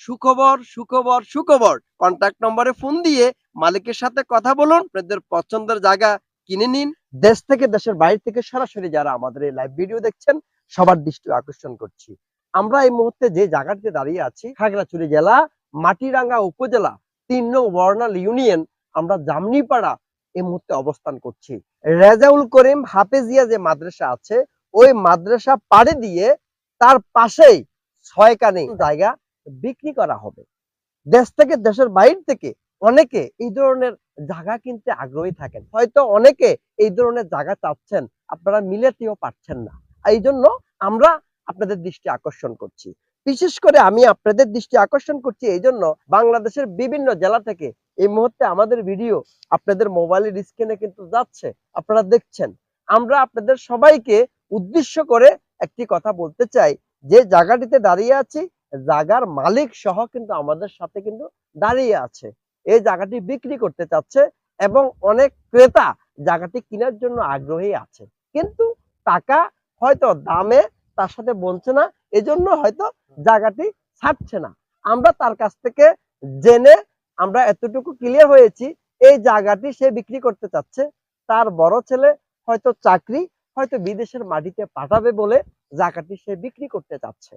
সুখবর সুখবর সুখবর। কন্টাক্ট নম্বরে ফোন দিয়ে মালিকের সাথে কথা বলুন, আপনাদের পছন্দের জায়গা কিনে নিন। দেশ থেকে দেশের বাইরে থেকে সরাসরি যারা আমাদের এই লাইভ ভিডিও দেখছেন সবার দৃষ্টি আকর্ষণ করছি। আমরা এই মুহূর্তে যে জায়গাটিতে দাঁড়িয়ে আছি খাগড়াছড়ি জেলা মাটিরাঙ্গা উপজেলা ৩ নং বর্ণাল ইউনিয়ন, আমরা জামনিপাড়া এই মুহূর্তে অবস্থান করছি। রেজাউল করিম হাফেজিয়া যে মাদ্রাসা আছে ওই মাদ্রাসা পাড়ে দিয়ে তার পাশেই ৬ কানি জায়গা বিক্রি করা হবে। দেশ থেকে দেশের বাইরে থেকে অনেকে এই ধরনের জায়গা কিনতে আগ্রহী থাকেন, হয়তো অনেকে এই ধরনের জায়গা চাচ্ছেন, আপনারা মিলাতেও পারছেন না। এই জন্য আমরা আপনাদের দৃষ্টি আকর্ষণ করছি। বিশেষ করে আমি আপনাদের দৃষ্টি আকর্ষণ করছি এই জন্য, বাংলাদেশের বিভিন্ন জেলা থেকে এই মুহূর্তে আমাদের ভিডিও আপনাদের মোবাইলের স্ক্রিনে কিন্তু যাচ্ছে, আপনারা দেখছেন। আমরা আপনাদের সবাইকে উদ্দেশ্য করে একটি কথা বলতে চাই, যে জায়গাটিতে দাঁড়িয়ে আছি জায়গার মালিক সহ কিন্তু আমাদের সাথে কিন্তু দাঁড়িয়ে আছে, এই জায়গাটি বিক্রি করতে চাচ্ছে এবং অনেক ক্রেতা জায়গাটি কেনার জন্য আগ্রহী আছে, কিন্তু টাকা হয়তো দামে তার সাথে বলছে না, এজন্য হয়তো জায়গাটি ছাড়ছে না। আমরা তার কাছ থেকে জেনে আমরা এতটুকু ক্লিয়ার হয়েছি, এই জায়গাটি সে বিক্রি করতে চাচ্ছে, তার বড় ছেলে হয়তো চাকরি, হয়তো বিদেশের মাটিতে পাঠাবে বলে জায়গাটি সে বিক্রি করতে চাচ্ছে।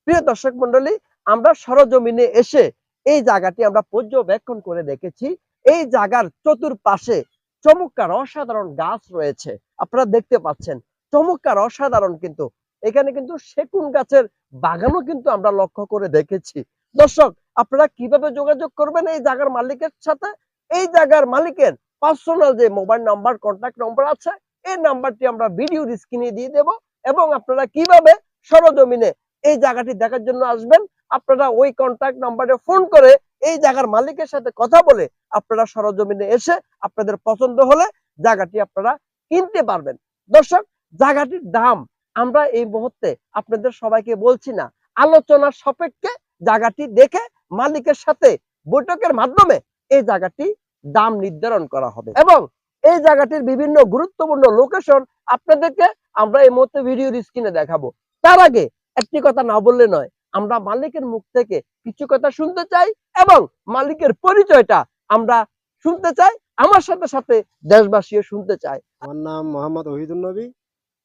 প্রিয় দর্শক মন্ডলী, আমরা সরজমিনে এসে এই জায়গাটি আমরা পর্যবেক্ষণ করে দেখেছি। এই জায়গার চতুর্পাশে চমৎকার অসাধারণ গাছ রয়েছে, আপনারা দেখতে পাচ্ছেন চমৎকার অসাধারণ। কিন্তু এখানে কিন্তু সেগুন গাছের বাগানও কিন্তু আমরা লক্ষ্য করে দেখেছি। দর্শক, আপনারা কিভাবে যোগাযোগ করবেন এই জায়গার মালিকের সাথে? এই জায়গার মালিকের পার্সোনাল যে মোবাইল নাম্বার, কন্ট্যাক্ট নাম্বার আছে, এই নাম্বারটি আমরা ভিডিওর স্ক্রিনে দিয়ে দেব, এবং আপনারা কিভাবে সরজমিনে এই জায়গাটি দেখার জন্য আসবেন, আপনারা ওই কন্ট্যাক্ট নাম্বারে ফোন করে এই জায়গার মালিকের সাথে কথা বলে আপনারা সরজমিনে এসে আপনাদের পছন্দ হলে জায়গাটি আপনারা কিনতে পারবেন। দর্শক, জায়গাটির দাম আমরা এই মুহূর্তে আপনাদের সবাইকে বলছি না, আলোচনার সাপেক্ষে জায়গাটি দেখে মালিকের সাথে বৈঠকের মাধ্যমে এই জায়গাটি দাম নির্ধারণ করা হবে, এবং এই জায়গাটির বিভিন্ন গুরুত্বপূর্ণ লোকেশন আপনাদেরকে আমরা এই মুহূর্তে ভিডিওর স্ক্রিনে দেখাবো। তার আগে একটি কথা না বললে নয়, আমরা মালিকের মুখ থেকে কিছু কথা শুনতে চাই এবং মালিকের পরিচয়টা আমরা শুনতে চাই, আমার সাথে সাথে দেশবাসীও শুনতে চায়। আমার নাম মোহাম্মদ ওহিদুল নবী।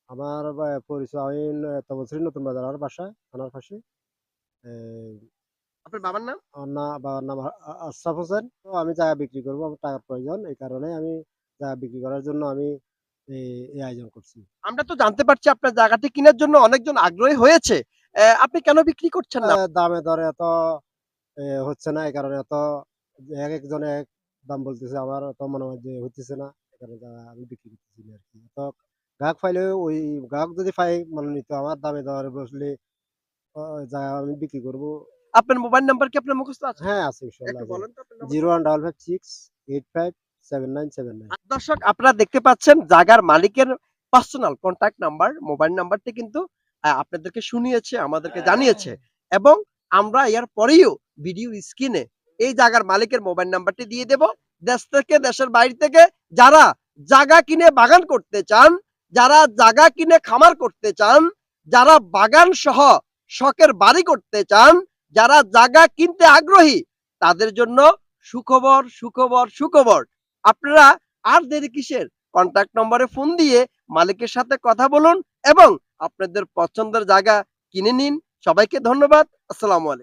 আমার পরিচয় আমি তপসিলি নতুন বাজার বাসা থানার পাশে। আপনার বাবার নাম? আমার বাবার নাম আশরাফ হোসেন। তো আমি জায়গা বিক্রি করবো, আমার টাকার প্রয়োজন, এই কারণে আমি জায়গা বিক্রি করার জন্য আমি এই আয়োজন করছি। আমরা তো জানতে পারছি আপনার জায়গাটি কেনার জন্য অনেকজন আগ্রহী হয়েছে, আপনি কেন বিক্রি করছেন না? দামে দরে এত হচ্ছে না, এই কারণে এত এক একজন এক দাম বলতেছে, আমার তো মনে হয় যে হচ্ছে না, এই কারণে জায়গা আমি বিক্রি করতেছি না আর কি। তো গ্রাহক পাইলে ওই গ্রাহক যদি পাই মানে নিত, আমার দামে দরে বসলে জায়গা আমি বিক্রি করবো। আপনার মোবাইল নাম্বার কি আপনার মুখস্থ আছে? হ্যাঁ, আছে ইনশাআল্লাহ। একটু বলেন তো আপনার নাম্বার। 01556857979। দর্শক, আপনারা দেখতে পাচ্ছেন জায়গার মালিকের পার্সোনাল কন্টাক্ট নাম্বার, মোবাইল নাম্বারটি কিন্তু আপনাদেরকে শুনিয়েছে, আমাদেরকে জানিয়েছে, এবং আমরা এর পরেও ভিডিও স্ক্রিনে এই জায়গার মালিকের মোবাইল নাম্বারটি দিয়ে দেব। দেশ থেকে দেশের বাইরে থেকে যারা জায়গা কিনে বাগান করতে চান, যারা জায়গা কিনে খামার করতে চান, যারা বাগান সহ শখের বাড়ি করতে চান, যারা জায়গা কিনতে আগ্রহী, তাদের জন্য সুখবর সুখবর সুখবর। আপনারা আর দেরি কিসের? কন্ট্যাক্ট নম্বরে ফোন দিয়ে মালিকের সাথে কথা বলুন এবং আপনাদের পছন্দের জায়গা কিনে নিন। সবাইকে ধন্যবাদ। আসসালামু আলাইকুম।